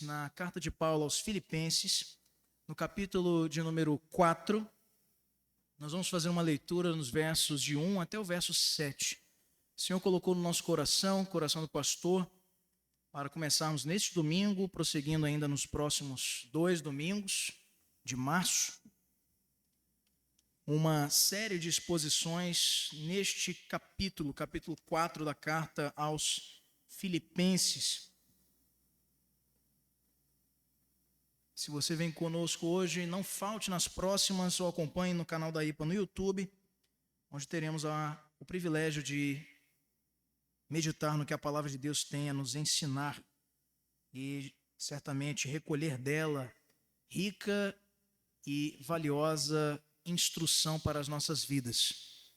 Na carta de Paulo aos Filipenses, no capítulo de número 4, nós vamos fazer uma leitura nos versos de 1 até o verso 7. O Senhor colocou no nosso coração, coração do pastor, para começarmos neste domingo, prosseguindo ainda nos próximos 2 domingos de março, uma série de exposições neste capítulo 4 da carta aos Filipenses. Se você vem conosco hoje, não falte nas próximas ou acompanhe no canal da IPA no YouTube, onde teremos o privilégio de meditar no que a palavra de Deus tem a nos ensinar e certamente recolher dela rica e valiosa instrução para as nossas vidas.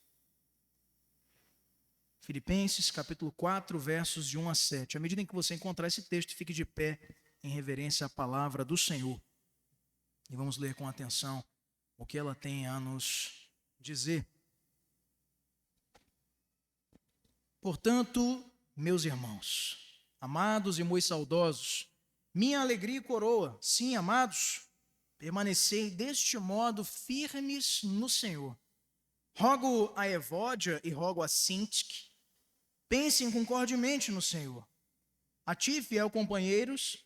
Filipenses, capítulo 4, versos de 1 a 7. À medida em que você encontrar esse texto, fique de pé em reverência à palavra do Senhor. E vamos ler com atenção o que ela tem a nos dizer. Portanto, meus irmãos, amados e muito saudosos, minha alegria e coroa, sim, amados, permanecei deste modo firmes no Senhor. Rogo a Evódia e rogo a Sintique, pensem concordemente no Senhor. A ti, fiel companheiros,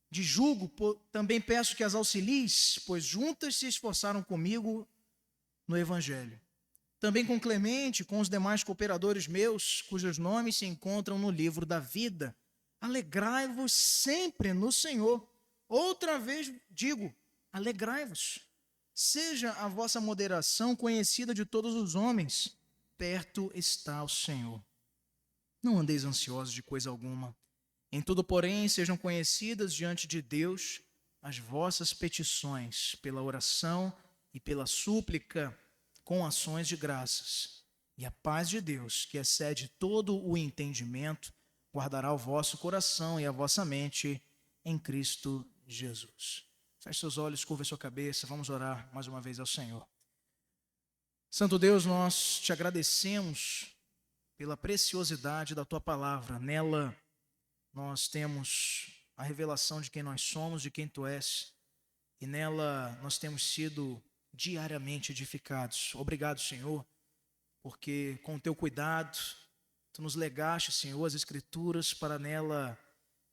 de julgo, também peço que as auxilies, pois juntas se esforçaram comigo no Evangelho. Também com Clemente, com os demais cooperadores meus, cujos nomes se encontram no livro da vida. Alegrai-vos sempre no Senhor. Outra vez digo, alegrai-vos. Seja a vossa moderação conhecida de todos os homens. Perto está o Senhor. Não andeis ansiosos de coisa alguma. Em tudo, porém, sejam conhecidas diante de Deus as vossas petições, pela oração e pela súplica, com ações de graças. E a paz de Deus, que excede todo o entendimento, guardará o vosso coração e a vossa mente em Cristo Jesus. Feche seus olhos, curva sua cabeça, vamos orar mais uma vez ao Senhor. Santo Deus, nós te agradecemos pela preciosidade da tua palavra. Nela nós temos a revelação de quem nós somos, de quem tu és, e nela nós temos sido diariamente edificados. Obrigado, Senhor, porque com o teu cuidado, tu nos legaste, Senhor, as Escrituras para nela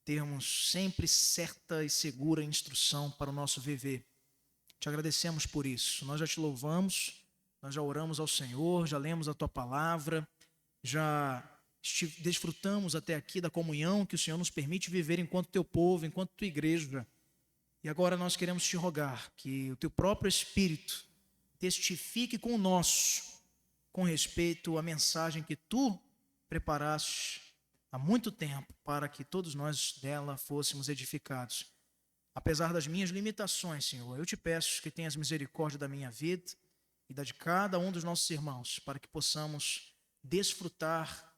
termos sempre certa e segura instrução para o nosso viver. Te agradecemos por isso. Nós já te louvamos, nós já oramos ao Senhor, já lemos a tua palavra, já desfrutamos até aqui da comunhão que o Senhor nos permite viver enquanto teu povo, enquanto tua igreja. E agora nós queremos te rogar que o teu próprio Espírito testifique com o nosso, com respeito à mensagem que tu preparaste há muito tempo para que todos nós dela fôssemos edificados. Apesar das minhas limitações, Senhor, eu te peço que tenhas misericórdia da minha vida e da de cada um dos nossos irmãos, para que possamos desfrutar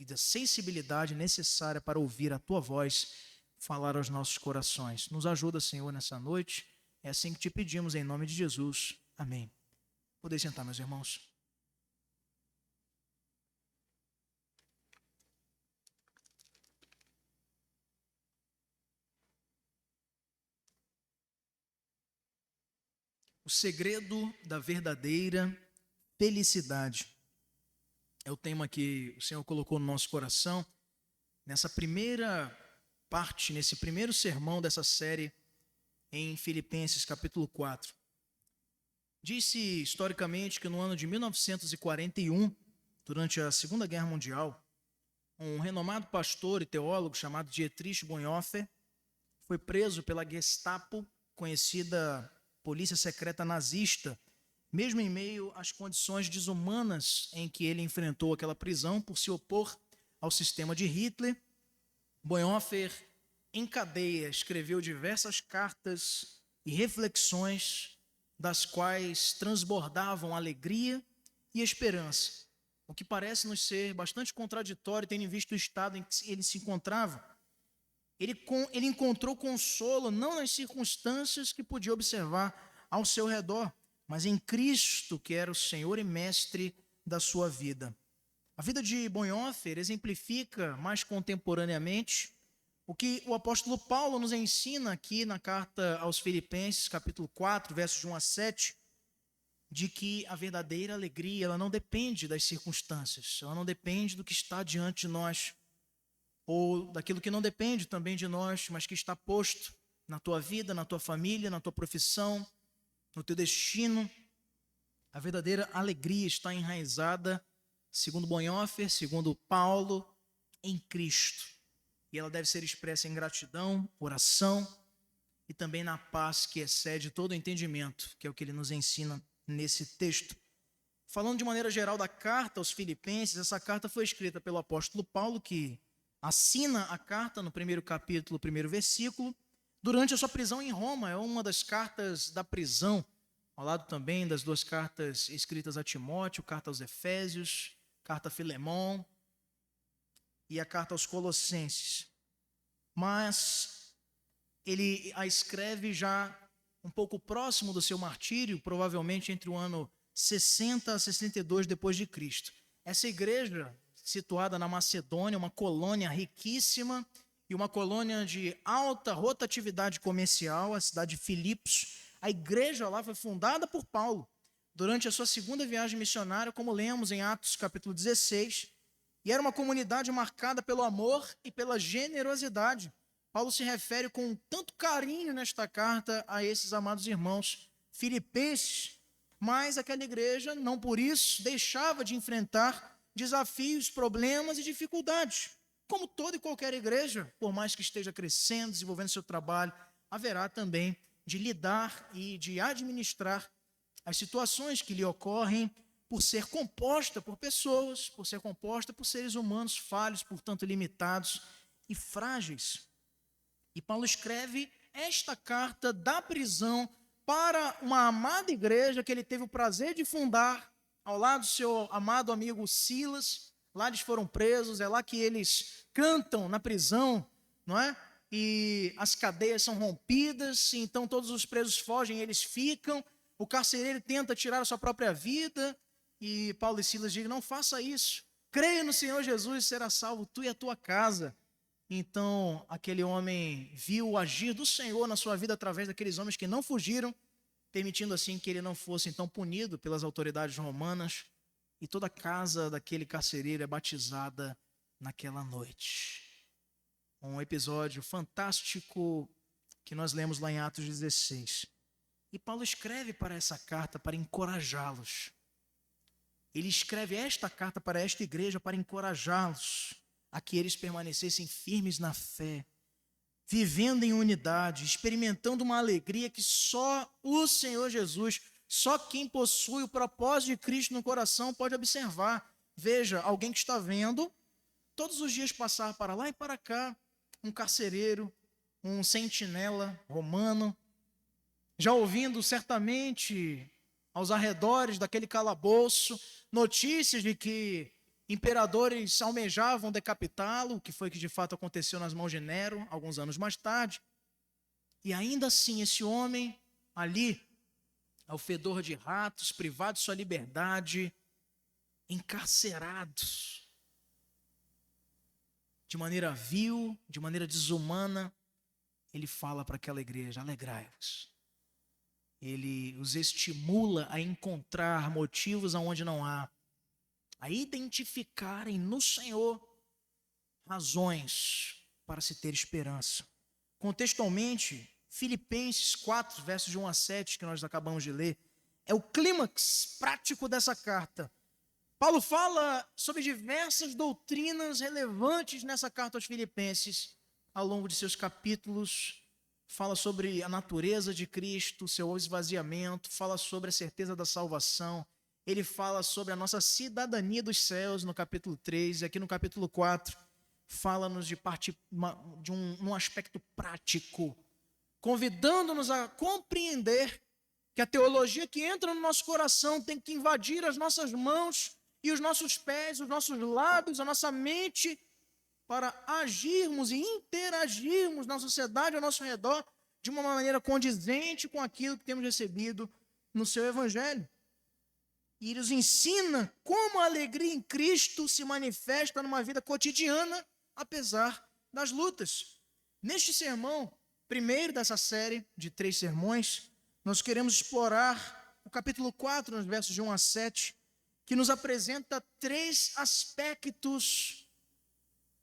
e da sensibilidade necessária para ouvir a tua voz falar aos nossos corações. Nos ajuda, Senhor, nessa noite. É assim que te pedimos, em nome de Jesus. Amém. Podem sentar, meus irmãos. O segredo da verdadeira felicidade é o tema que o Senhor colocou no nosso coração nessa primeira parte, nesse primeiro sermão dessa série em Filipenses capítulo 4. Disse historicamente que no ano de 1941, durante a Segunda Guerra Mundial, um renomado pastor e teólogo chamado Dietrich Bonhoeffer foi preso pela Gestapo, conhecida polícia secreta nazista, mesmo em meio às condições desumanas em que ele enfrentou aquela prisão por se opor ao sistema de Hitler. Bonhoeffer, em cadeia, escreveu diversas cartas e reflexões, das quais transbordavam alegria e esperança, o que parece nos ser bastante contraditório, tendo visto o estado em que ele se encontrava. Ele encontrou consolo não nas circunstâncias que podia observar ao seu redor, mas em Cristo, que era o Senhor e Mestre da sua vida. A vida de Bonhoeffer exemplifica mais contemporaneamente O que o apóstolo Paulo nos ensina aqui na carta aos Filipenses, capítulo 4, versos de 1 a 7, de que a verdadeira alegria, ela não depende das circunstâncias, ela não depende do que está diante de nós, ou daquilo que não depende também de nós, mas que está posto na tua vida, na tua família, na tua profissão, no teu destino. A verdadeira alegria está enraizada, segundo Bonhoeffer, segundo Paulo, em Cristo. E ela deve ser expressa em gratidão, oração e também na paz que excede todo o entendimento, que é o que ele nos ensina nesse texto. Falando de maneira geral da carta aos Filipenses, essa carta foi escrita pelo apóstolo Paulo, que assina a carta no primeiro capítulo, primeiro versículo, durante a sua prisão em Roma. É uma das cartas da prisão, ao lado também das duas cartas escritas a Timóteo, carta aos Efésios, carta a Filemão e a carta aos Colossenses. Mas ele a escreve já um pouco próximo do seu martírio, provavelmente entre o ano 60 a 62 depois de Cristo. Essa igreja, situada na Macedônia, uma colônia riquíssima e uma colônia de alta rotatividade comercial, a cidade de Filipos, a igreja lá foi fundada por Paulo durante a sua segunda viagem missionária, como lemos em Atos capítulo 16, e era uma comunidade marcada pelo amor e pela generosidade. Paulo se refere com tanto carinho nesta carta a esses amados irmãos filipenses, mas aquela igreja, não por isso, deixava de enfrentar desafios, problemas e dificuldades. Como toda e qualquer igreja, por mais que esteja crescendo, desenvolvendo seu trabalho, haverá também de lidar e de administrar as situações que lhe ocorrem por ser composta por pessoas, por ser composta por seres humanos falhos, portanto limitados e frágeis. E Paulo escreve esta carta da prisão para uma amada igreja que ele teve o prazer de fundar ao lado do seu amado amigo Silas. Lá eles foram presos, é lá que eles cantam na prisão, não é? E as cadeias são rompidas, então todos os presos fogem, eles ficam. O carcereiro tenta tirar a sua própria vida, e Paulo e Silas dizem: não faça isso, creia no Senhor Jesus e será salvo tu e a tua casa. Então aquele homem viu o agir do Senhor na sua vida através daqueles homens que não fugiram, permitindo assim que ele não fosse então punido pelas autoridades romanas, e toda a casa daquele carcereiro é batizada naquela noite. Um episódio fantástico que nós lemos lá em Atos 16. E Paulo escreve para essa carta para encorajá-los. Ele escreve esta carta para esta igreja para encorajá-los a que eles permanecessem firmes na fé, vivendo em unidade, experimentando uma alegria que só o Senhor Jesus, só quem possui o propósito de Cristo no coração pode observar. Veja, alguém que está vendo todos os dias passar para lá e para cá, um carcereiro, um sentinela romano, já ouvindo certamente aos arredores daquele calabouço notícias de que imperadores almejavam decapitá-lo, o que foi que de fato aconteceu nas mãos de Nero, alguns anos mais tarde. E ainda assim, esse homem ali, ao fedor de ratos, privado de sua liberdade, encarcerado, de maneira vil, de maneira desumana, ele fala para aquela igreja: alegrai-vos. Ele os estimula a encontrar motivos aonde não há, a identificarem no Senhor razões para se ter esperança. Contextualmente, Filipenses 4, versos de 1 a 7, que nós acabamos de ler, é o clímax prático dessa carta. Paulo fala sobre diversas doutrinas relevantes nessa carta aos Filipenses, ao longo de seus capítulos. Fala sobre a natureza de Cristo, seu esvaziamento, fala sobre a certeza da salvação. Ele fala sobre a nossa cidadania dos céus no capítulo 3, e aqui no capítulo 4, fala-nos de um aspecto prático, convidando-nos a compreender que a teologia que entra no nosso coração tem que invadir as nossas mãos e os nossos pés, os nossos lábios, a nossa mente, para agirmos e interagirmos na sociedade ao nosso redor de uma maneira condizente com aquilo que temos recebido no seu Evangelho. E ele nos ensina como a alegria em Cristo se manifesta numa vida cotidiana, apesar das lutas. Neste sermão, primeiro dessa série de 3 sermões, nós queremos explorar o capítulo 4, nos versos de 1 a 7, que nos apresenta 3 aspectos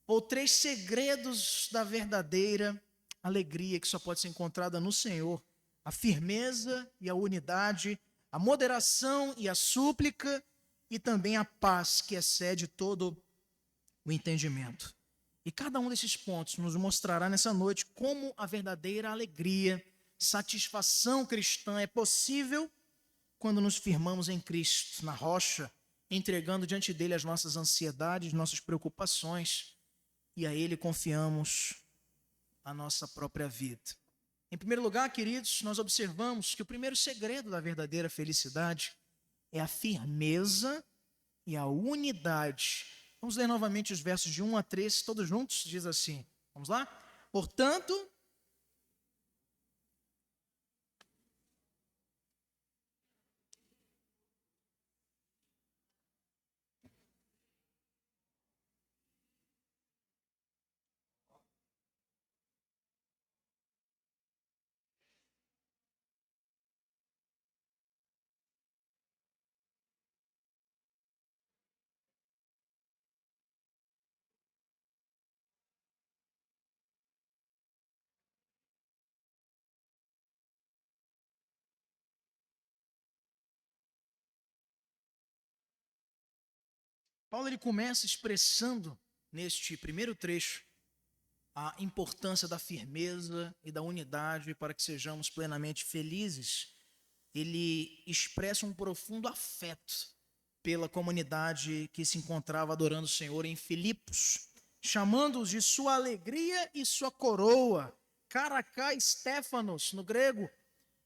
ou 3 segredos da verdadeira alegria que só pode ser encontrada no Senhor: a firmeza e a unidade, a moderação e a súplica, e também a paz que excede todo o entendimento. E cada um desses pontos nos mostrará nessa noite como a verdadeira alegria, satisfação cristã é possível quando nos firmamos em Cristo, na rocha, entregando diante dele as nossas ansiedades, nossas preocupações, e a ele confiamos a nossa própria vida. Em primeiro lugar, queridos, nós observamos que o primeiro segredo da verdadeira felicidade é a firmeza e a unidade. Vamos ler novamente os versos de 1 a 3, todos juntos, diz assim. Vamos lá? Portanto, Paulo ele começa expressando neste primeiro trecho a importância da firmeza e da unidade para que sejamos plenamente felizes. Ele expressa um profundo afeto pela comunidade que se encontrava adorando o Senhor em Filipos, chamando-os de sua alegria e sua coroa, karakai Stefanos, no grego.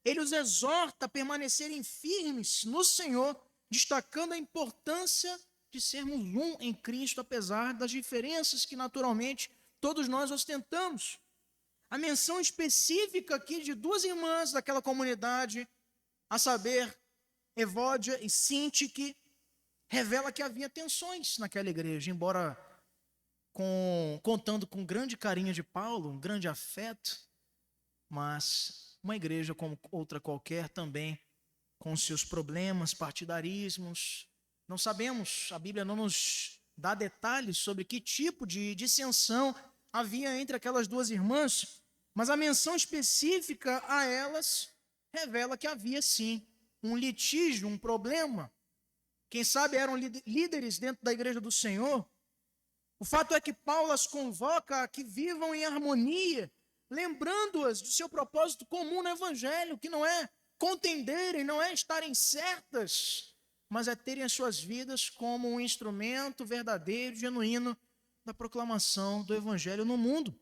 Ele os exorta a permanecerem firmes no Senhor, destacando a importância de sermos um em Cristo, apesar das diferenças que naturalmente todos nós ostentamos. A menção específica aqui de 2 irmãs daquela comunidade, a saber, Evódia e Sintique, revela que havia tensões naquela igreja, embora contando com grande carinho de Paulo, um grande afeto, mas uma igreja como outra qualquer também, com seus problemas, partidarismos. Não sabemos, a Bíblia não nos dá detalhes sobre que tipo de dissensão havia entre aquelas 2 irmãs, mas a menção específica a elas revela que havia sim um litígio, um problema. Quem sabe eram líderes dentro da igreja do Senhor. O fato é que Paulo as convoca a que vivam em harmonia, lembrando-as do seu propósito comum no Evangelho, que não é contenderem, não é estarem certas, mas é terem as suas vidas como um instrumento verdadeiro, genuíno, da proclamação do Evangelho no mundo.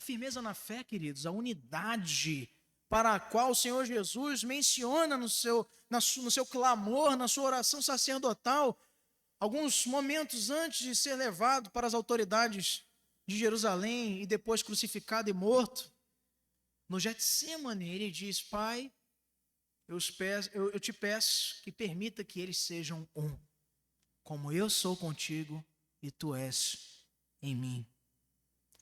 Firmeza na fé, queridos, a unidade para a qual o Senhor Jesus menciona no seu clamor, na sua oração sacerdotal, alguns momentos antes de ser levado para as autoridades de Jerusalém e depois crucificado e morto. No Getsêmani, ele diz: Pai, eu te peço que permita que eles sejam um, como eu sou contigo e tu és em mim.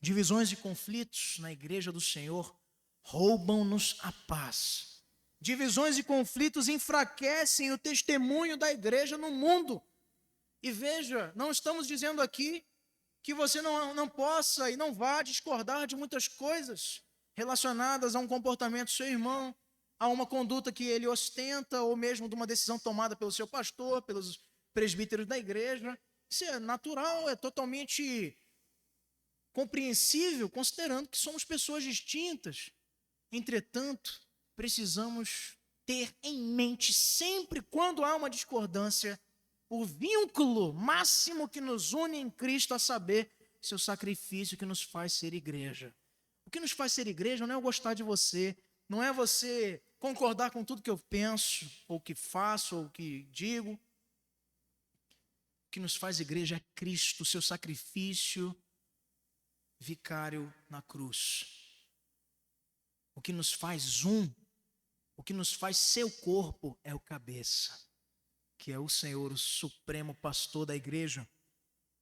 Divisões e conflitos na igreja do Senhor roubam-nos a paz. Divisões e conflitos enfraquecem o testemunho da igreja no mundo. E veja, não estamos dizendo aqui que você não possa e não vá discordar de muitas coisas relacionadas a um comportamento do seu irmão, a uma conduta que ele ostenta, ou mesmo de uma decisão tomada pelo seu pastor, pelos presbíteros da igreja. Isso é natural, é totalmente compreensível, considerando que somos pessoas distintas. Entretanto, precisamos ter em mente sempre, quando há uma discordância, o vínculo máximo que nos une em Cristo, a saber, seu sacrifício que nos faz ser igreja. O que nos faz ser igreja não é eu gostar de você, não é você concordar com tudo que eu penso, ou que faço, ou que digo. O que nos faz igreja é Cristo, seu sacrifício vicário na cruz. O que nos faz um, o que nos faz seu corpo é o cabeça, que é o Senhor, o supremo pastor da igreja.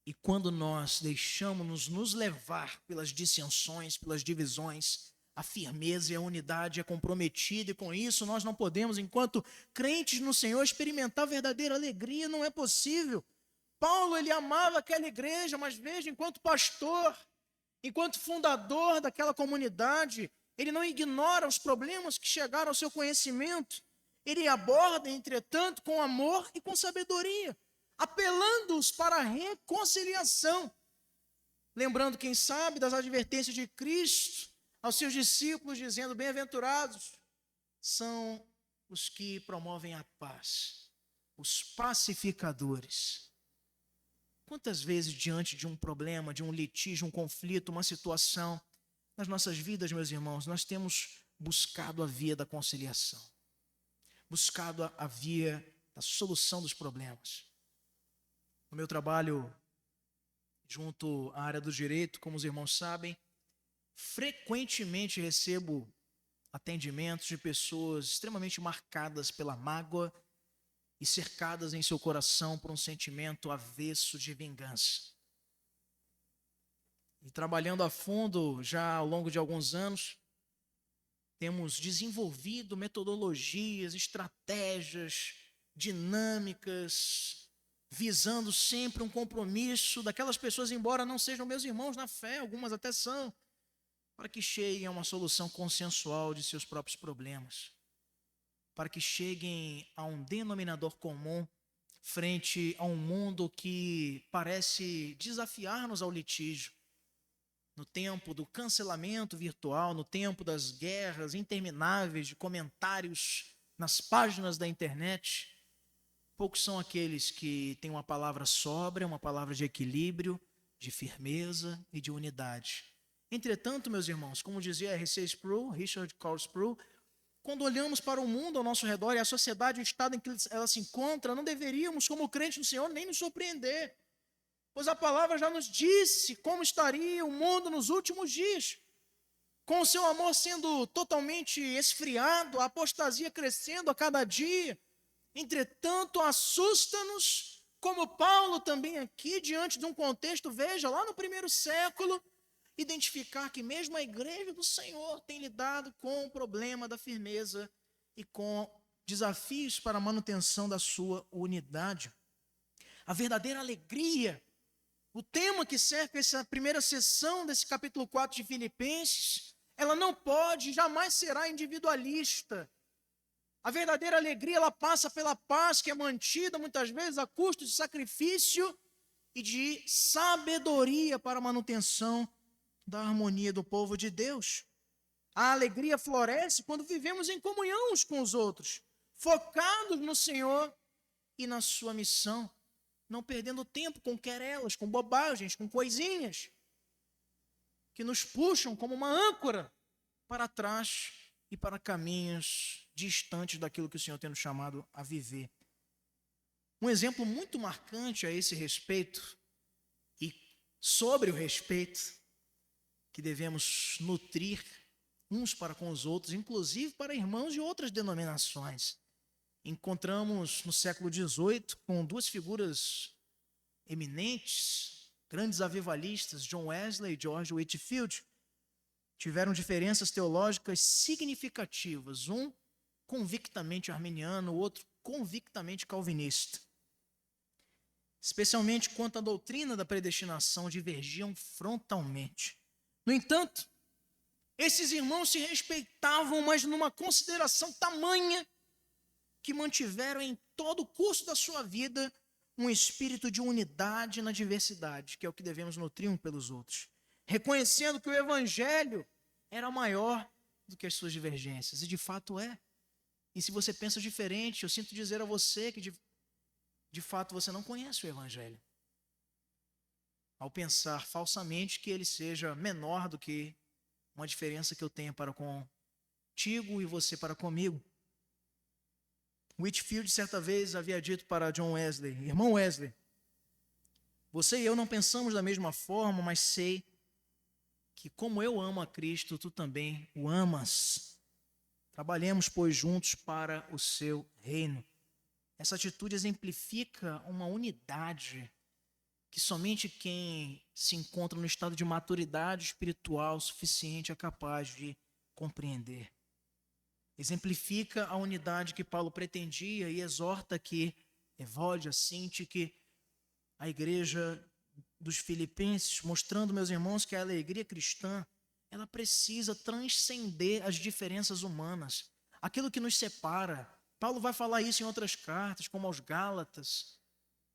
E quando nós deixamos nos levar pelas dissensões, pelas divisões, a firmeza e a unidade é comprometida, e com isso nós não podemos, enquanto crentes no Senhor, experimentar verdadeira alegria, não é possível. Paulo, ele amava aquela igreja, mas veja, enquanto pastor, enquanto fundador daquela comunidade, ele não ignora os problemas que chegaram ao seu conhecimento. Ele aborda, entretanto, com amor e com sabedoria, apelando-os para a reconciliação. Lembrando, quem sabe, das advertências de Cristo aos seus discípulos, dizendo: bem-aventurados são os que promovem a paz, os pacificadores. Quantas vezes, diante de um problema, de um litígio, um conflito, uma situação, nas nossas vidas, meus irmãos, nós temos buscado a via da conciliação, buscado a via da solução dos problemas. No meu trabalho junto à área do direito, como os irmãos sabem, frequentemente recebo atendimentos de pessoas extremamente marcadas pela mágoa e cercadas em seu coração por um sentimento avesso de vingança. E trabalhando a fundo já ao longo de alguns anos, temos desenvolvido metodologias, estratégias, dinâmicas, visando sempre um compromisso daquelas pessoas, embora não sejam meus irmãos na fé, algumas até são, para que cheguem a uma solução consensual de seus próprios problemas, para que cheguem a um denominador comum frente a um mundo que parece desafiar-nos ao litígio. No tempo do cancelamento virtual, no tempo das guerras intermináveis de comentários nas páginas da internet, poucos são aqueles que têm uma palavra sóbria, uma palavra de equilíbrio, de firmeza e de unidade. Entretanto, meus irmãos, como dizia R.C. Sproul, Richard Carl Sproul, quando olhamos para o mundo ao nosso redor e a sociedade, o estado em que ela se encontra, não deveríamos, como crentes no Senhor, nem nos surpreender. Pois a palavra já nos disse como estaria o mundo nos últimos dias, com o seu amor sendo totalmente esfriado, a apostasia crescendo a cada dia. Entretanto, assusta-nos, como Paulo também aqui, diante de um contexto, veja, lá no primeiro século, identificar que mesmo a igreja do Senhor tem lidado com o problema da firmeza e com desafios para a manutenção da sua unidade. A verdadeira alegria, o tema que serve essa primeira sessão desse capítulo 4 de Filipenses, ela não pode, jamais será individualista. A verdadeira alegria, ela passa pela paz que é mantida muitas vezes a custo de sacrifício e de sabedoria para a manutenção da harmonia do povo de Deus. A alegria floresce quando vivemos em comunhão uns com os outros, focados no Senhor e na sua missão, não perdendo tempo com querelas, com bobagens, com coisinhas que nos puxam como uma âncora para trás e para caminhos distantes daquilo que o Senhor tem nos chamado a viver. Um exemplo muito marcante a esse respeito e sobre o respeito que devemos nutrir uns para com os outros, inclusive para irmãos de outras denominações. Encontramos no século XVIII com duas figuras eminentes, grandes avivalistas, John Wesley e George Whitefield. Tiveram diferenças teológicas significativas, um convictamente arminiano, o outro convictamente calvinista. Especialmente quanto à doutrina da predestinação, divergiam frontalmente. No entanto, esses irmãos se respeitavam, mas numa consideração tamanha que mantiveram em todo o curso da sua vida um espírito de unidade na diversidade, que é o que devemos nutrir uns pelos outros, reconhecendo que o evangelho era maior do que as suas divergências, e de fato é. E se você pensa diferente, eu sinto dizer a você que de fato você não conhece o evangelho, ao pensar falsamente que ele seja menor do que uma diferença que eu tenho para contigo e você para comigo. Whitefield, certa vez, havia dito para John Wesley: irmão Wesley, você e eu não pensamos da mesma forma, mas sei que como eu amo a Cristo, tu também o amas. Trabalhemos, pois, juntos para o seu reino. Essa atitude exemplifica uma unidade que somente quem se encontra no estado de maturidade espiritual suficiente é capaz de compreender. Exemplifica a unidade que Paulo pretendia e exorta que Evódia, Sinti, que a igreja dos Filipenses, mostrando, meus irmãos, que a alegria cristã, ela precisa transcender as diferenças humanas, aquilo que nos separa. Paulo vai falar isso em outras cartas, como aos Gálatas,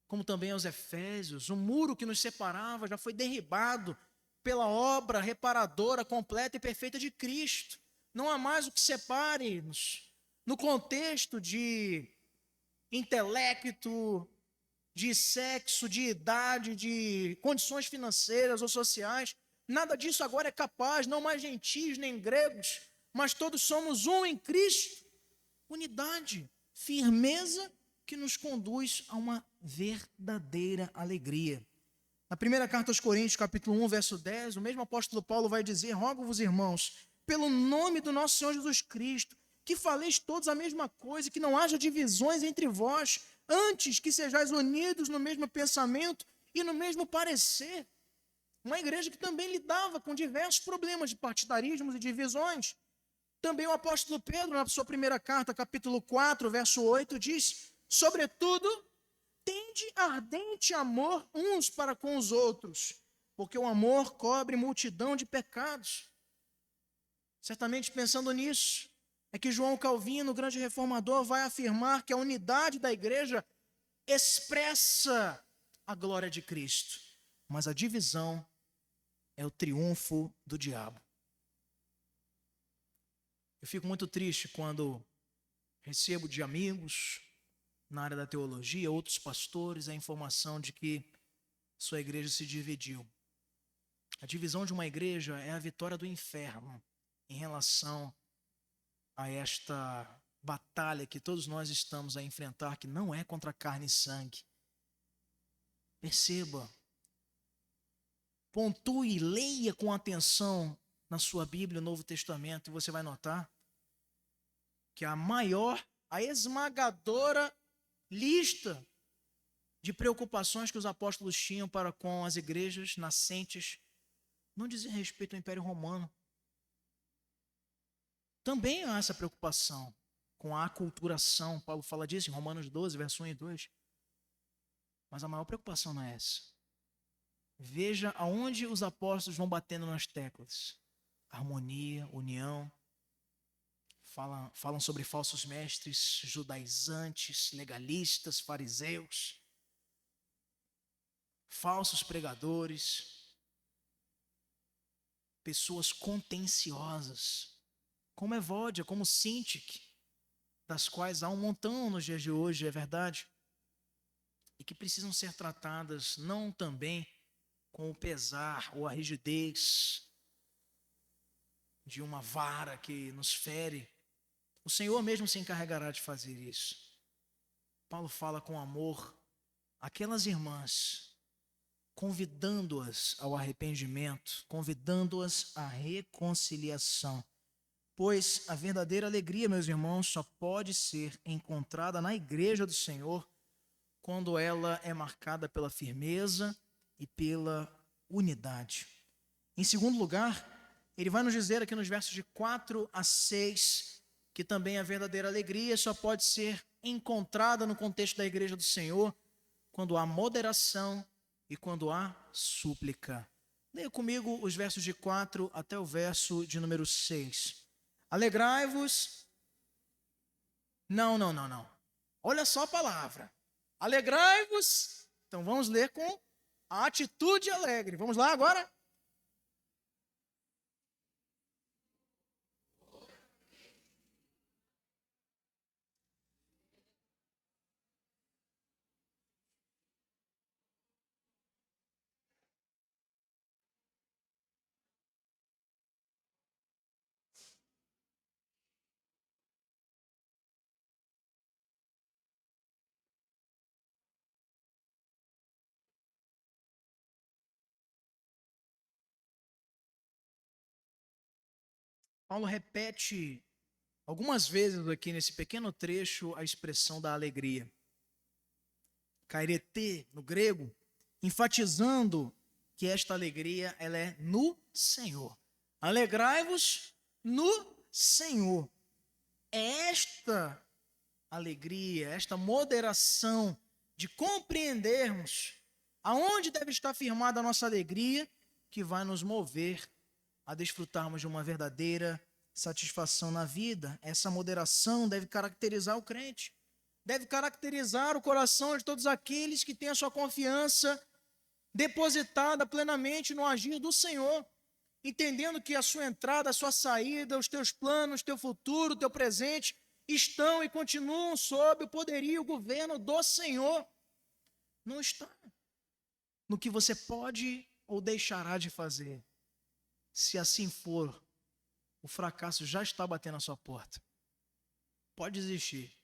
como também aos Efésios. O muro que nos separava já foi derribado pela obra reparadora, completa e perfeita de Cristo. Não há mais o que separe-nos no contexto de intelecto, de sexo, de idade, de condições financeiras ou sociais. Nada disso agora é capaz, não mais gentios nem gregos, mas todos somos um em Cristo. Unidade, firmeza que nos conduz a uma verdadeira alegria. Na primeira carta aos Coríntios, capítulo 1, verso 10, o mesmo apóstolo Paulo vai dizer: rogo-vos, irmãos, pelo nome do nosso Senhor Jesus Cristo, que faleis todos a mesma coisa e que não haja divisões entre vós, antes que sejais unidos no mesmo pensamento e no mesmo parecer. Uma igreja que também lidava com diversos problemas de partidarismos e divisões. Também o apóstolo Pedro, na sua primeira carta, capítulo 4, verso 8, diz: sobretudo, tende ardente amor uns para com os outros, porque o amor cobre multidão de pecados. Certamente pensando nisso, é que João Calvino, o grande reformador, vai afirmar que a unidade da igreja expressa a glória de Cristo, mas a divisão é o triunfo do diabo. Eu fico muito triste quando recebo de amigos na área da teologia, outros pastores, a informação de que sua igreja se dividiu. A divisão de uma igreja é a vitória do inferno em relação a esta batalha que todos nós estamos a enfrentar, que não é contra carne e sangue. Perceba, pontue, leia com atenção na sua Bíblia o Novo Testamento e você vai notar que a esmagadora lista de preocupações que os apóstolos tinham para com as igrejas nascentes não dizia respeito ao Império Romano. Também há essa preocupação com a aculturação. Paulo fala disso em Romanos 12, verso 1 e 2. Mas a maior preocupação não é essa. Veja aonde os apóstolos vão batendo nas teclas. Harmonia, união. Falam sobre falsos mestres, judaizantes, legalistas, fariseus, falsos pregadores, pessoas contenciosas, como Evódia, como Sintique, das quais há um montão nos dias de hoje, é verdade, e que precisam ser tratadas não também com o pesar ou a rigidez de uma vara que nos fere. O Senhor mesmo se encarregará de fazer isso. Paulo fala com amor aquelas irmãs, convidando-as ao arrependimento, convidando-as à reconciliação. Pois a verdadeira alegria, meus irmãos, só pode ser encontrada na igreja do Senhor quando ela é marcada pela firmeza e pela unidade. Em segundo lugar, ele vai nos dizer aqui nos versos de 4 a 6 que também a verdadeira alegria só pode ser encontrada no contexto da igreja do Senhor quando há moderação e quando há súplica. Leia comigo os versos de 4 até o verso de número 6. Alegrai-vos. Não. Olha só a palavra. Alegrai-vos. Então vamos ler com a atitude alegre. Vamos lá agora? Paulo repete algumas vezes aqui nesse pequeno trecho a expressão da alegria. Kairete, no grego, enfatizando que esta alegria ela é no Senhor. Alegrai-vos no Senhor. É esta alegria, esta moderação de compreendermos aonde deve estar firmada a nossa alegria, que vai nos mover a desfrutarmos de uma verdadeira satisfação na vida. Essa moderação deve caracterizar o crente, deve caracterizar o coração de todos aqueles que têm a sua confiança depositada plenamente no agir do Senhor, entendendo que a sua entrada, a sua saída, os teus planos, teu futuro, teu presente, estão e continuam sob o poderio e o governo do Senhor. Não está no que você pode ou deixará de fazer. Se assim for, o fracasso já está batendo à sua porta. Pode existir,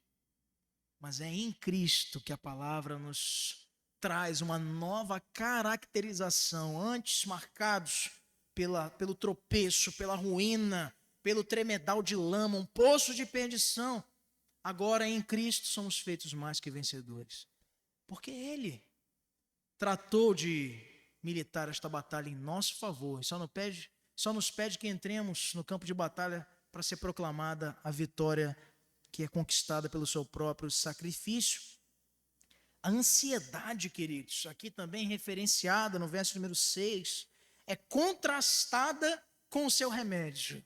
mas é em Cristo que a palavra nos traz uma nova caracterização, antes marcados pelo tropeço, pela ruína, pelo tremedal de lama, um poço de perdição. Agora em Cristo somos feitos mais que vencedores, porque Ele tratou de militar esta batalha em nosso favor, e só nos pede que entremos no campo de batalha para ser proclamada a vitória que é conquistada pelo seu próprio sacrifício. A ansiedade, queridos, aqui também referenciada no verso número 6, é contrastada com o seu remédio,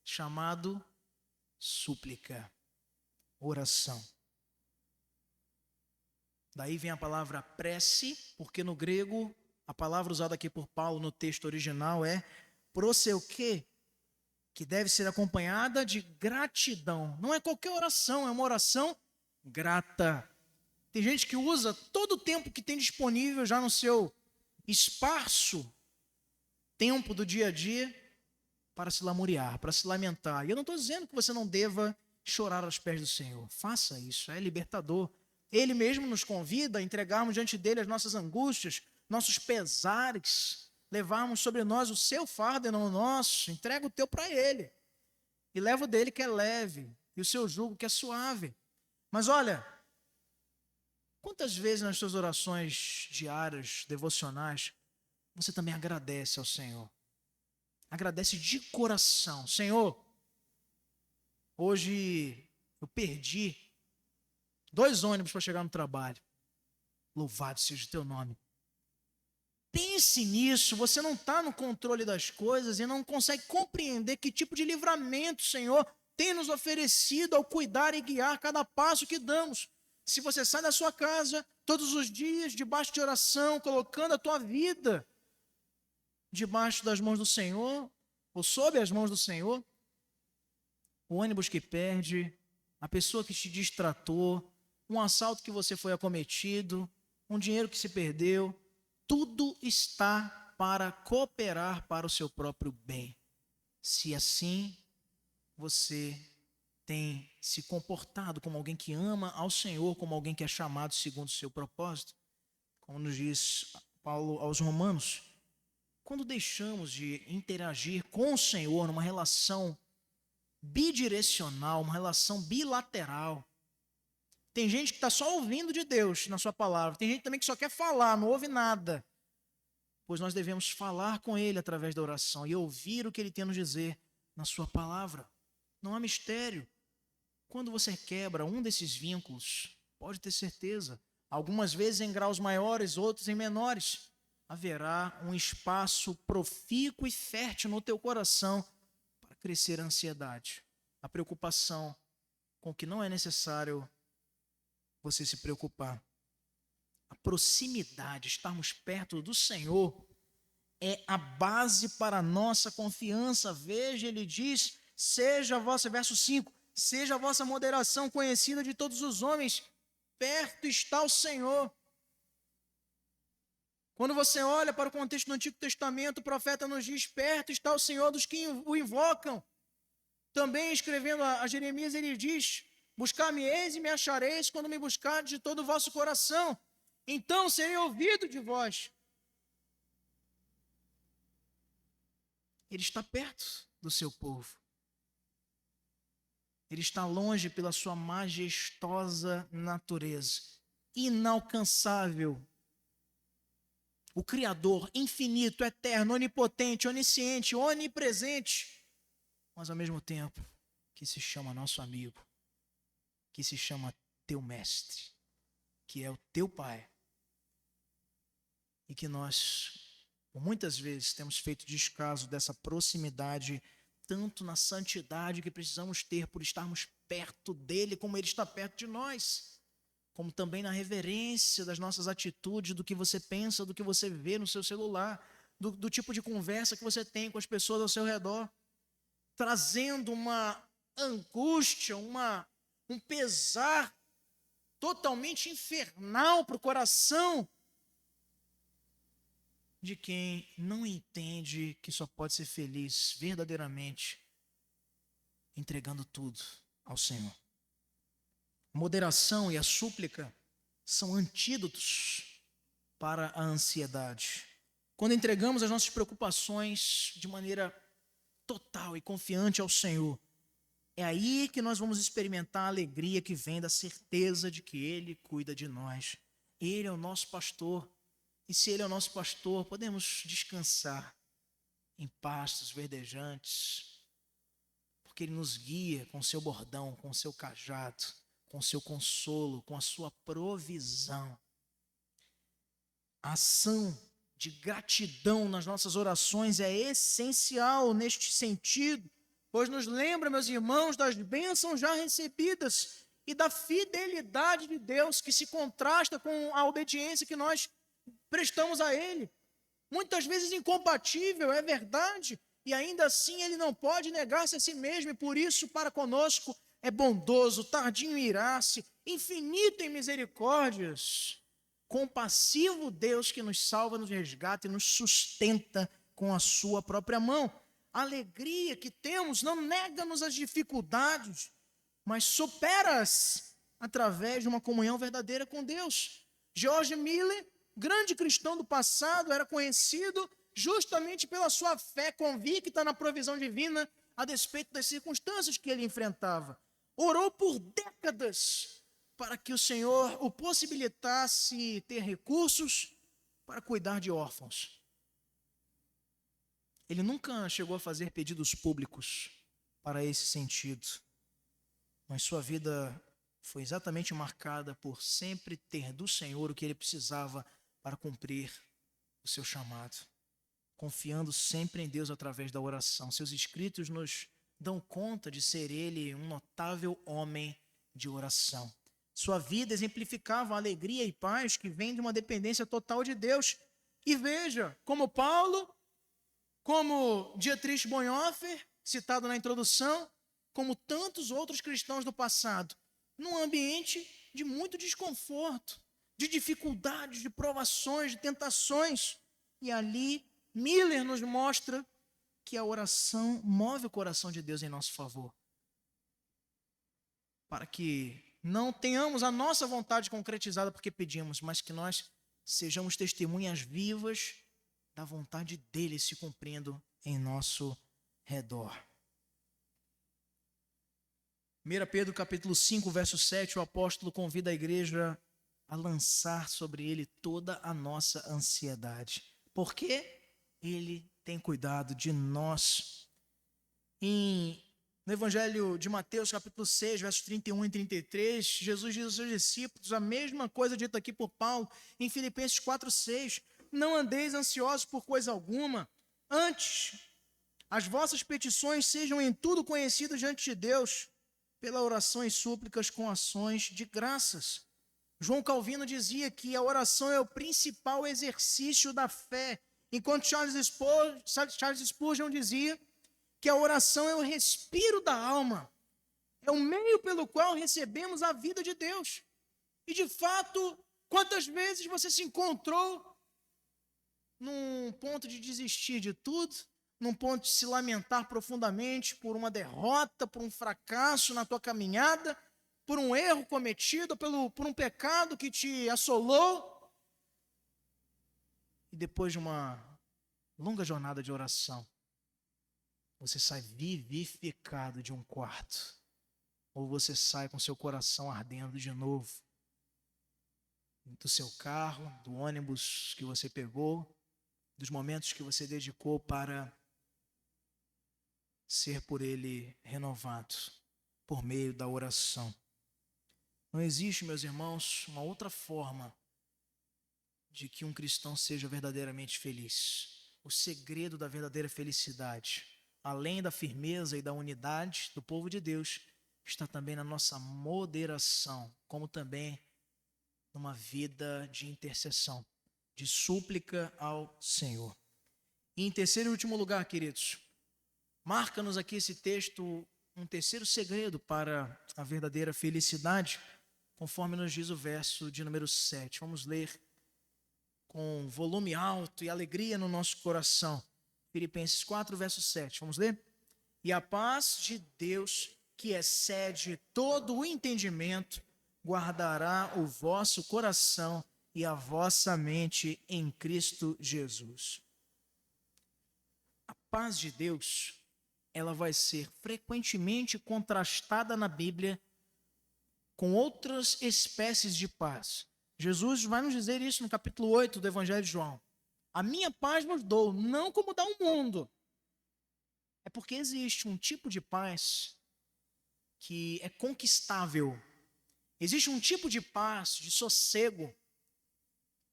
chamado súplica, oração. Daí vem a palavra prece, porque no grego, a palavra usada aqui por Paulo no texto original é proseuché, que deve ser acompanhada de gratidão. Não é qualquer oração, é uma oração grata. Tem gente que usa todo o tempo que tem disponível já no seu esparso tempo do dia a dia para se lamuriar, para se lamentar. E eu não estou dizendo que você não deva chorar aos pés do Senhor. Faça isso, é libertador. Ele mesmo nos convida a entregarmos diante dele as nossas angústias, nossos pesares, levarmos sobre nós o seu fardo e não o nosso. Entrega o teu para ele. E leva o dele que é leve, e o seu jugo que é suave. Mas olha, quantas vezes nas suas orações diárias, devocionais, você também agradece ao Senhor? Agradece de coração. Senhor, hoje eu perdi 2 ônibus para chegar no trabalho. Louvado seja o teu nome. Pense nisso, você não está no controle das coisas e não consegue compreender que tipo de livramento o Senhor tem nos oferecido ao cuidar e guiar cada passo que damos. Se você sai da sua casa todos os dias debaixo de oração, colocando a tua vida debaixo das mãos do Senhor, ou sob as mãos do Senhor, o ônibus que perde, a pessoa que te distratou, um assalto que você foi acometido, um dinheiro que se perdeu, tudo está para cooperar para o seu próprio bem. Se assim você tem se comportado como alguém que ama ao Senhor, como alguém que é chamado segundo o seu propósito, como nos diz Paulo aos Romanos, quando deixamos de interagir com o Senhor numa relação bidirecional, uma relação bilateral. Tem gente que está só ouvindo de Deus na sua palavra. Tem gente também que só quer falar, não ouve nada. Pois nós devemos falar com Ele através da oração e ouvir o que Ele tem a nos dizer na sua palavra. Não há mistério. Quando você quebra um desses vínculos, pode ter certeza, algumas vezes em graus maiores, outros em menores, haverá um espaço profícuo e fértil no teu coração para crescer a ansiedade, a preocupação com o que não é necessário você se preocupar. A proximidade, estarmos perto do Senhor, é a base para a nossa confiança. Veja, ele diz, seja a vossa, verso 5, seja a vossa moderação conhecida de todos os homens, perto está o Senhor. Quando você olha para o contexto do Antigo Testamento, o profeta nos diz, perto está o Senhor dos que o invocam. Também escrevendo a Jeremias, ele diz, buscar-me-eis e me achareis quando me buscardes de todo o vosso coração. Então serei ouvido de vós. Ele está perto do seu povo. Ele está longe pela sua majestosa natureza, inalcançável. o Criador infinito, eterno, onipotente, onisciente, onipresente, mas ao mesmo tempo que se chama nosso amigo, que se chama teu mestre, que é o teu Pai, e que nós, por muitas vezes, temos feito descaso dessa proximidade, tanto na santidade que precisamos ter por estarmos perto dele, como ele está perto de nós, como também na reverência das nossas atitudes, do que você pensa, do que você vê no seu celular, do tipo de conversa que você tem com as pessoas ao seu redor, trazendo uma angústia, um pesar totalmente infernal para o coração de quem não entende que só pode ser feliz verdadeiramente entregando tudo ao Senhor. A moderação e a súplica são antídotos para a ansiedade. Quando entregamos as nossas preocupações de maneira total e confiante ao Senhor, é aí que nós vamos experimentar a alegria que vem da certeza de que Ele cuida de nós. Ele é o nosso pastor. E se Ele é o nosso pastor, podemos descansar em pastos verdejantes, porque Ele nos guia com o seu bordão, com o seu cajado, com o seu consolo, com a sua provisão. A ação de gratidão nas nossas orações é essencial neste sentido, pois nos lembra, meus irmãos, das bênçãos já recebidas e da fidelidade de Deus que se contrasta com a obediência que nós prestamos a Ele. Muitas vezes incompatível, é verdade, e ainda assim Ele não pode negar-se a si mesmo, e por isso para conosco é bondoso, tardio em irar-se, infinito em misericórdias, compassivo Deus que nos salva, nos resgata e nos sustenta com a sua própria mão. A alegria que temos não nega-nos as dificuldades, mas supera-as através de uma comunhão verdadeira com Deus. George Miller, grande cristão do passado, era conhecido justamente pela sua fé convicta na provisão divina a despeito das circunstâncias que ele enfrentava. Orou por décadas para que o Senhor o possibilitasse ter recursos para cuidar de órfãos. Ele nunca chegou a fazer pedidos públicos para esse sentido, mas sua vida foi exatamente marcada por sempre ter do Senhor o que ele precisava para cumprir o seu chamado, confiando sempre em Deus através da oração. Seus escritos nos dão conta de ser ele um notável homem de oração. Sua vida exemplificava a alegria e paz que vem de uma dependência total de Deus. E veja, como Paulo, como Dietrich Bonhoeffer, citado na introdução, como tantos outros cristãos do passado, num ambiente de muito desconforto, de dificuldades, de provações, de tentações. E ali, Miller nos mostra que a oração move o coração de Deus em nosso favor, para que não tenhamos a nossa vontade concretizada porque pedimos, mas que nós sejamos testemunhas vivas da vontade dele se cumprindo em nosso redor. 1 Pedro capítulo 5, verso 7, o apóstolo convida a igreja a lançar sobre ele toda a nossa ansiedade, porque ele tem cuidado de nós. No Evangelho de Mateus, capítulo 6, versos 31 e 33, Jesus diz aos seus discípulos a mesma coisa dita aqui por Paulo em Filipenses 4, 6. Não andeis ansiosos por coisa alguma, antes, as vossas petições sejam em tudo conhecidas diante de Deus, pela oração e súplicas com ações de graças. João Calvino dizia que a oração é o principal exercício da fé, enquanto Charles Spurgeon dizia que a oração é o respiro da alma, é o meio pelo qual recebemos a vida de Deus. E de fato, quantas vezes você se encontrou num ponto de desistir de tudo, num ponto de se lamentar profundamente por uma derrota, por um fracasso na tua caminhada, por um erro cometido, por um pecado que te assolou, e depois de uma longa jornada de oração, você sai vivificado de um quarto, ou você sai com seu coração ardendo de novo. do seu carro, do ônibus que você pegou, dos momentos que você dedicou para ser por Ele renovado, por meio da oração. Não existe, meus irmãos, uma outra forma de que um cristão seja verdadeiramente feliz. O segredo da verdadeira felicidade, além da firmeza e da unidade do povo de Deus, está também na nossa moderação, como também numa vida de intercessão, de súplica ao Senhor. E em terceiro e último lugar, queridos, marca-nos aqui esse texto um terceiro segredo para a verdadeira felicidade, conforme nos diz o verso de número 7. Vamos ler com volume alto e alegria no nosso coração. Filipenses 4, verso 7. Vamos ler? E a paz de Deus, que excede todo o entendimento, guardará o vosso coração e a vossa mente em Cristo Jesus. A paz de Deus, ela vai ser frequentemente contrastada na Bíblia com outras espécies de paz. Jesus vai nos dizer isso no capítulo 8 do Evangelho de João. A minha paz vos dou, não como dá o mundo. É porque existe um tipo de paz que é conquistável. Existe um tipo de paz, de sossego,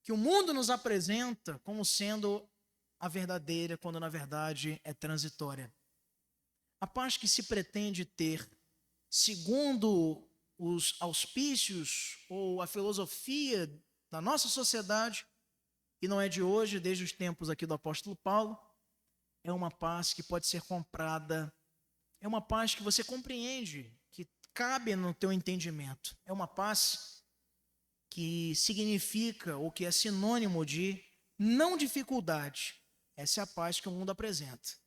que o mundo nos apresenta como sendo a verdadeira, quando na verdade é transitória. A paz que se pretende ter, segundo os auspícios ou a filosofia da nossa sociedade, e não é de hoje, desde os tempos aqui do apóstolo Paulo, é uma paz que pode ser comprada, é uma paz que você compreende, que cabe no teu entendimento. É uma paz que significa, ou que é sinônimo de não dificuldade. Essa é a paz que o mundo apresenta.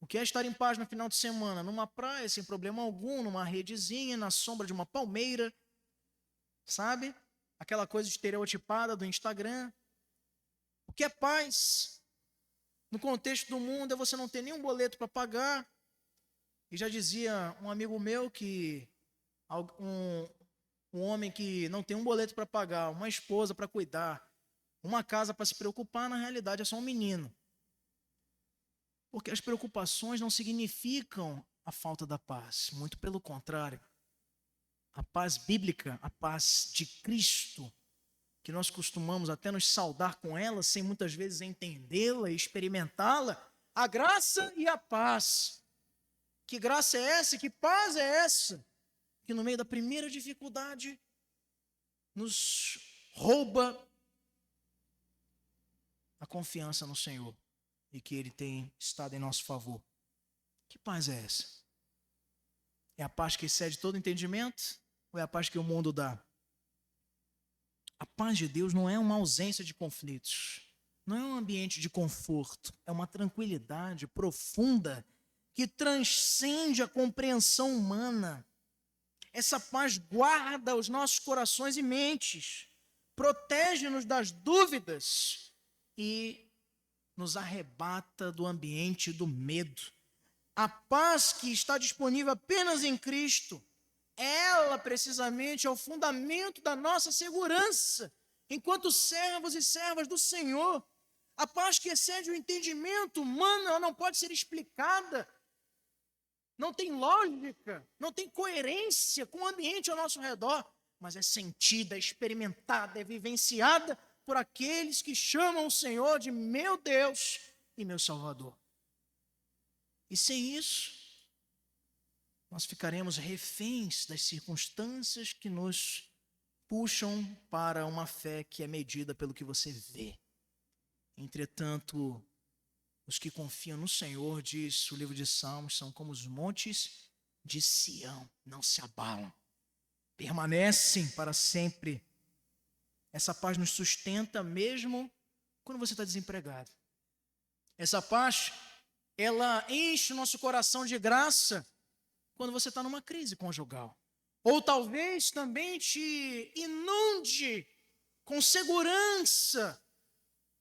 O que é estar em paz no final de semana? Numa praia, sem problema algum, numa redezinha, na sombra de uma palmeira, sabe? Aquela coisa estereotipada do Instagram. O que é paz? No contexto do mundo é você não ter nenhum boleto para pagar. E já dizia um amigo meu que um homem que não tem um boleto para pagar, uma esposa para cuidar, uma casa para se preocupar, na realidade é só um menino. Porque as preocupações não significam a falta da paz, muito pelo contrário. A paz bíblica, a paz de Cristo, que nós costumamos até nos saudar com ela, sem muitas vezes entendê-la e experimentá-la, a graça e a paz. Que graça é essa? Que paz é essa? Que no meio da primeira dificuldade nos rouba a confiança no Senhor e que Ele tem estado em nosso favor. Que paz é essa? É a paz que excede todo entendimento ou é a paz que o mundo dá? A paz de Deus não é uma ausência de conflitos, não é um ambiente de conforto, é uma tranquilidade profunda que transcende a compreensão humana. Essa paz guarda os nossos corações e mentes, protege-nos das dúvidas e nos arrebata do ambiente do medo. A paz que está disponível apenas em Cristo, ela precisamente é o fundamento da nossa segurança, enquanto servos e servas do Senhor. A paz que excede o entendimento humano, ela não pode ser explicada, não tem lógica, não tem coerência com o ambiente ao nosso redor, mas é sentida, é experimentada, é vivenciada por aqueles que chamam o Senhor de meu Deus e meu Salvador. E sem isso, nós ficaremos reféns das circunstâncias que nos puxam para uma fé que é medida pelo que você vê. Entretanto, os que confiam no Senhor, diz o livro de Salmos, são como os montes de Sião, não se abalam, permanecem para sempre. Essa paz nos sustenta mesmo quando você está desempregado. Essa paz, ela enche o nosso coração de graça quando você está numa crise conjugal. Ou talvez também te inunde com segurança,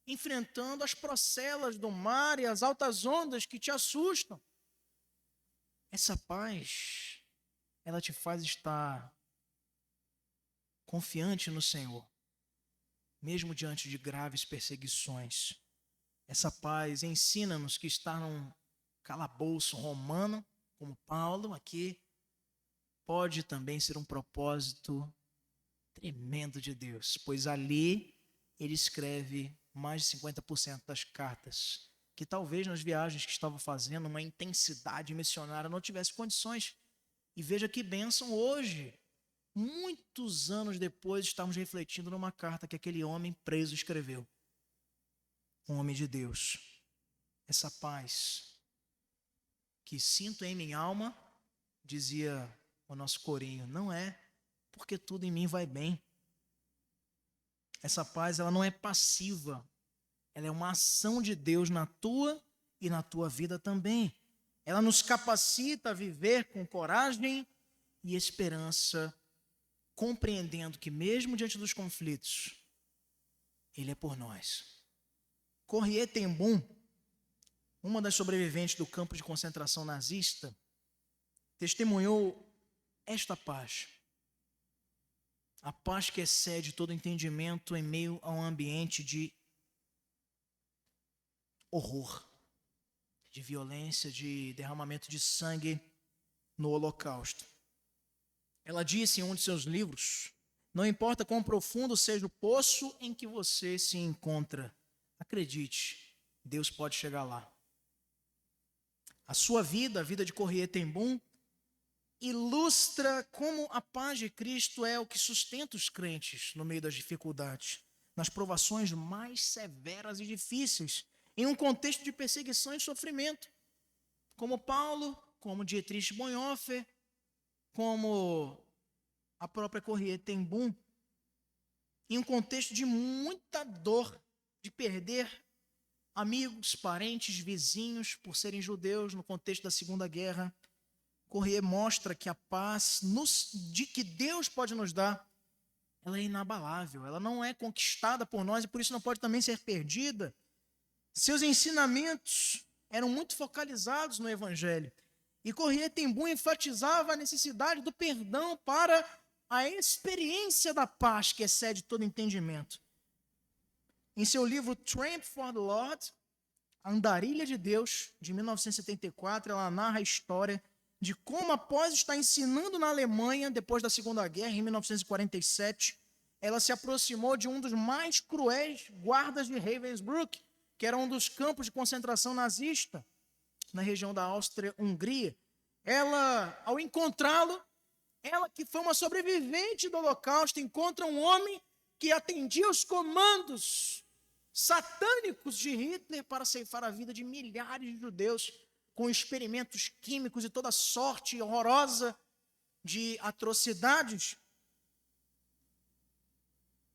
enfrentando as procelas do mar e as altas ondas que te assustam. Essa paz, ela te faz estar confiante no Senhor. mesmo diante de graves perseguições. Essa paz ensina-nos que estar num calabouço romano, como Paulo aqui, pode também ser um propósito tremendo de Deus, pois ali ele escreve mais de 50% das cartas, que talvez nas viagens que estava fazendo, uma intensidade missionária, não tivesse condições. E veja que bênção hoje, muitos anos depois, estamos refletindo numa carta que aquele homem preso escreveu. Um homem de Deus. Essa paz que sinto em minha alma, dizia o nosso corinho, não é porque tudo em mim vai bem. Essa paz, ela não é passiva. Ela é uma ação de Deus na tua e na tua vida também. Ela nos capacita a viver com coragem e esperança, compreendendo que mesmo diante dos conflitos, Ele é por nós. Corrie ten Boom, uma das sobreviventes do campo de concentração nazista, testemunhou esta paz. A paz que excede todo entendimento em meio a um ambiente de horror, de violência, de derramamento de sangue no Holocausto. Ela disse em um de seus livros, não importa quão profundo seja o poço em que você se encontra, acredite, Deus pode chegar lá. A sua vida, a vida de Corrie ten Boom, ilustra como a paz de Cristo é o que sustenta os crentes no meio das dificuldades, nas provações mais severas e difíceis, em um contexto de perseguição e sofrimento. Como Paulo, como Dietrich Bonhoeffer, como a própria Corrie ten Boom, em um contexto de muita dor, de perder amigos, parentes, vizinhos, por serem judeus, no contexto da Segunda Guerra. Corrie mostra que a paz que Deus pode nos dar, ela é inabalável, ela não é conquistada por nós e por isso não pode também ser perdida. Seus ensinamentos eram muito focalizados no Evangelho. E Corrie ten Boom enfatizava a necessidade do perdão para a experiência da paz que excede todo entendimento. Em seu livro Tramp for the Lord, A Andarilha de Deus, de 1974, ela narra a história de como, após estar ensinando na Alemanha, depois da Segunda Guerra, em 1947, ela se aproximou de um dos mais cruéis guardas de Ravensbrück, que era um dos campos de concentração nazista, na região da Áustria-Hungria. Ela, ao encontrá-lo, ela que foi uma sobrevivente do Holocausto, encontra um homem que atendia os comandos satânicos de Hitler para ceifar a vida de milhares de judeus, com experimentos químicos e toda sorte horrorosa de atrocidades.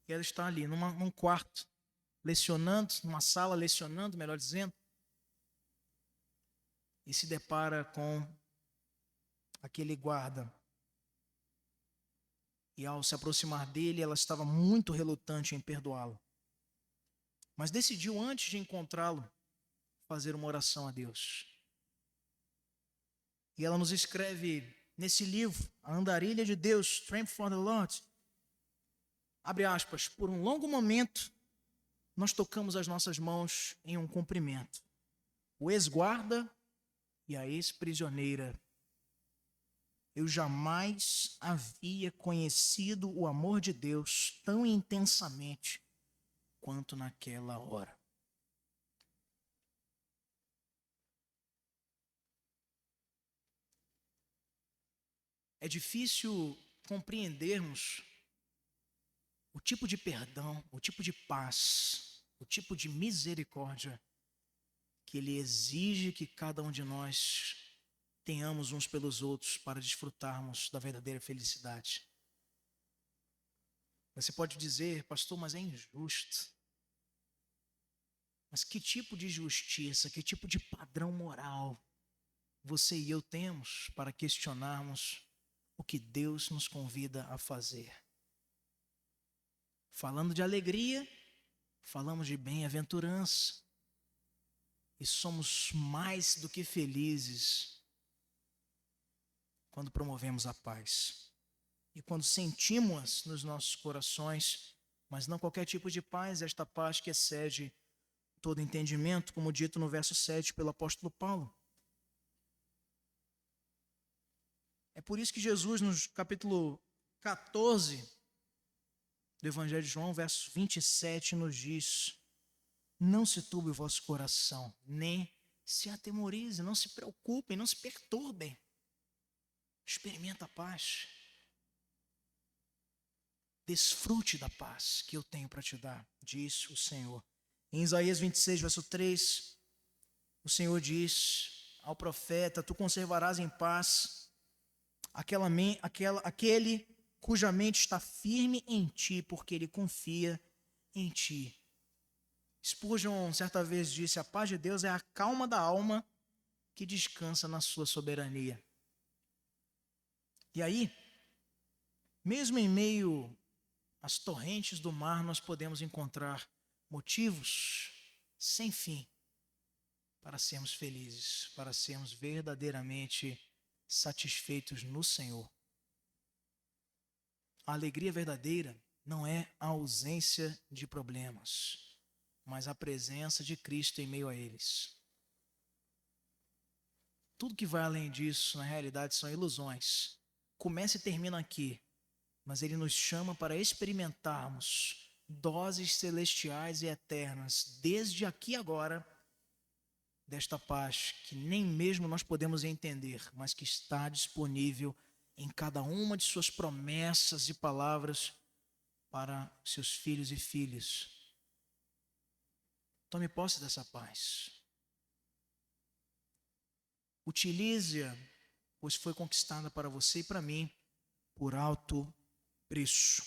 E ela está ali, num quarto, lecionando, numa sala lecionando, melhor dizendo, e se depara com aquele guarda. E ao se aproximar dele, ela estava muito relutante em perdoá-lo. Mas decidiu, antes de encontrá-lo, fazer uma oração a Deus. E ela nos escreve nesse livro, A Andarilha de Deus, Tramp for the Lord, abre aspas, por um longo momento, nós tocamos as nossas mãos em um cumprimento. O ex-guarda e a ex-prisioneira. Eu jamais havia conhecido o amor de Deus tão intensamente quanto naquela hora. É difícil compreendermos o tipo de perdão, o tipo de paz, o tipo de misericórdia que Ele exige que cada um de nós tenhamos uns pelos outros para desfrutarmos da verdadeira felicidade. Você pode dizer, pastor, mas é injusto. Mas que tipo de justiça, que tipo de padrão moral você e eu temos para questionarmos o que Deus nos convida a fazer? Falando de alegria, falamos de bem-aventurança. E somos mais do que felizes quando promovemos a paz. E quando sentimos nos nossos corações mas não qualquer tipo de paz, esta paz que excede todo entendimento, como dito no verso 7 pelo apóstolo Paulo. É por isso que Jesus, no capítulo 14 do Evangelho de João, verso 27, nos diz: não se turbe o vosso coração, nem se atemorize, não se preocupem, não se perturbem. Experimenta a paz. Desfrute da paz que eu tenho para te dar, diz o Senhor. Em Isaías 26, verso 3, o Senhor diz ao profeta: tu conservarás em paz aquele cuja mente está firme em ti, porque ele confia em ti. Spurgeon certa vez disse: a paz de Deus é a calma da alma que descansa na sua soberania. E aí, mesmo em meio às torrentes do mar, nós podemos encontrar motivos sem fim para sermos felizes, para sermos verdadeiramente satisfeitos no Senhor. A alegria verdadeira não é a ausência de problemas, mas a presença de Cristo em meio a eles. Tudo que vai além disso, na realidade, são ilusões. Começa e termina aqui, mas Ele nos chama para experimentarmos doses celestiais e eternas, desde aqui e agora, desta paz que nem mesmo nós podemos entender, mas que está disponível em cada uma de suas promessas e palavras para seus filhos e filhas. Tome posse dessa paz. Utilize-a, pois foi conquistada para você e para mim por alto preço.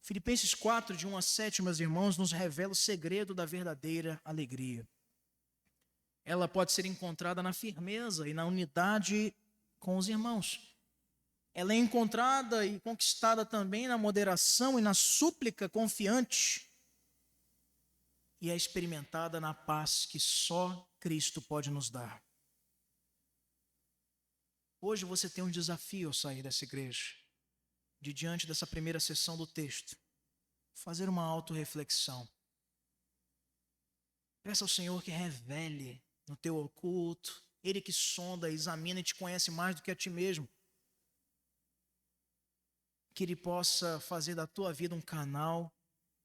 Filipenses 4, de 1 a 7, meus irmãos, nos revela o segredo da verdadeira alegria. Ela pode ser encontrada na firmeza e na unidade com os irmãos. Ela é encontrada e conquistada também na moderação e na súplica confiante. E é experimentada na paz que só Cristo pode nos dar. Hoje você tem um desafio ao sair dessa igreja, de diante dessa primeira sessão do texto, fazer uma autorreflexão. Peça ao Senhor que revele no teu oculto, Ele que sonda, examina e te conhece mais do que a ti mesmo, que Ele possa fazer da tua vida um canal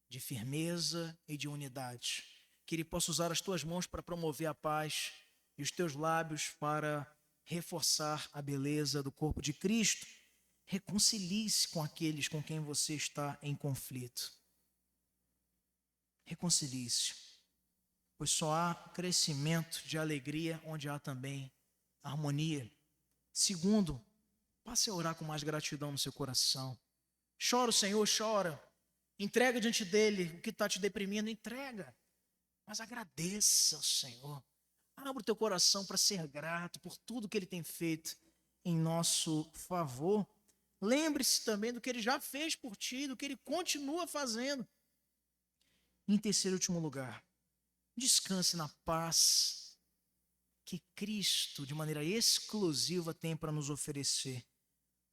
de firmeza e de unidade, que Ele possa usar as tuas mãos para promover a paz e os teus lábios para reforçar a beleza do corpo de Cristo. Reconcilie-se com aqueles com quem você está em conflito. Reconcilie-se, pois só há crescimento de alegria onde há também harmonia. Segundo, passe a orar com mais gratidão no seu coração. Chora o Senhor, chora. Entrega diante dele o que está te deprimindo, entrega. Mas agradeça ao Senhor. Abra o teu coração para ser grato por tudo que Ele tem feito em nosso favor. Lembre-se também do que Ele já fez por ti, do que Ele continua fazendo. Em terceiro e último lugar, descanse na paz que Cristo, de maneira exclusiva, tem para nos oferecer.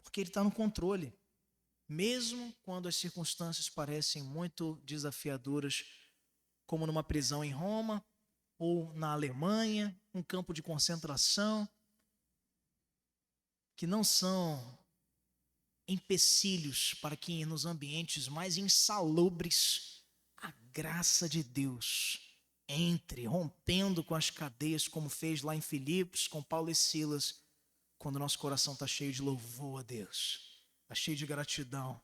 Porque Ele está no controle. Mesmo quando as circunstâncias parecem muito desafiadoras, como numa prisão em Roma, ou na Alemanha, um campo de concentração, que não são empecilhos para que nos ambientes mais insalubres a graça de Deus entre, rompendo com as cadeias, como fez lá em Filipos com Paulo e Silas, quando nosso coração está cheio de louvor a Deus, está cheio de gratidão,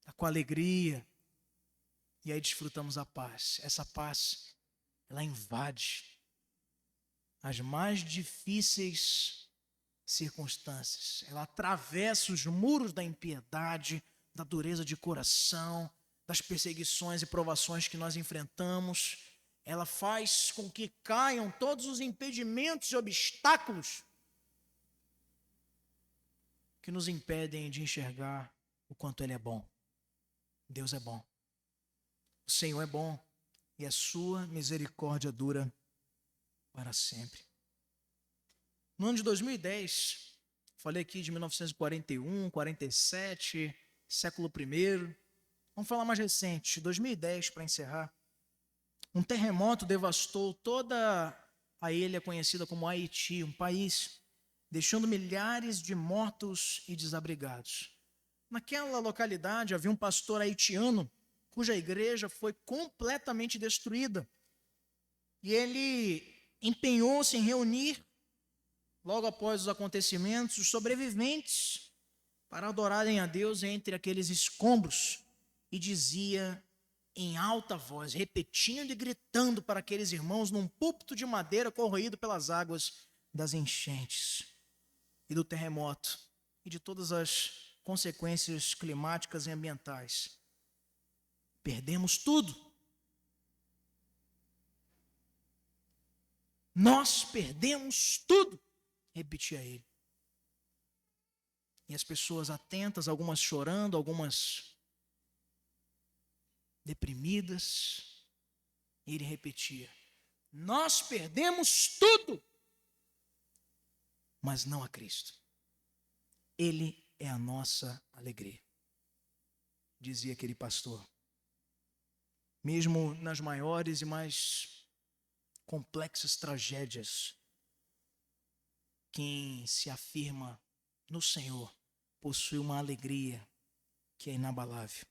está com alegria, e aí desfrutamos a paz. Essa paz, ela invade as mais difíceis circunstâncias. Ela atravessa os muros da impiedade, da dureza de coração, das perseguições e provações que nós enfrentamos. Ela faz com que caiam todos os impedimentos e obstáculos que nos impedem de enxergar o quanto Ele é bom. Deus é bom. O Senhor é bom. E a sua misericórdia dura para sempre. No ano de 2010, falei aqui de 1941, 47, século I, Vamos falar mais recente, 2010, para encerrar. Um terremoto devastou toda a ilha conhecida como Haiti, um país, deixando milhares de mortos e desabrigados. Naquela localidade havia um pastor haitiano cuja igreja foi completamente destruída. E ele empenhou-se em reunir, logo após os acontecimentos, os sobreviventes para adorarem a Deus entre aqueles escombros. E dizia em alta voz, repetindo e gritando para aqueles irmãos num púlpito de madeira corroído pelas águas das enchentes e do terremoto e de todas as consequências climáticas e ambientais. Perdemos tudo. Nós perdemos tudo, repetia ele. E as pessoas atentas, algumas chorando, algumas deprimidas, e ele repetia: nós perdemos tudo, mas não a Cristo. Ele é a nossa alegria, dizia aquele pastor. Mesmo nas maiores e mais complexas tragédias, quem se afirma no Senhor possui uma alegria que é inabalável.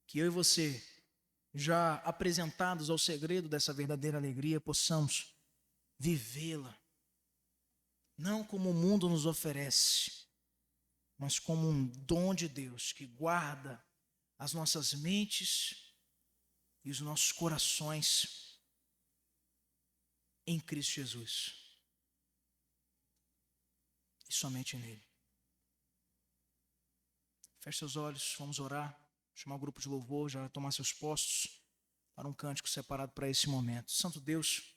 Que eu e você, já apresentados ao segredo dessa verdadeira alegria, possamos vivê-la, não como o mundo nos oferece, mas como um dom de Deus que guarda as nossas mentes e os nossos corações em Cristo Jesus. E somente nele. Feche seus olhos, vamos orar, chamar o grupo de louvor, já tomar seus postos para um cântico separado para esse momento. Santo Deus,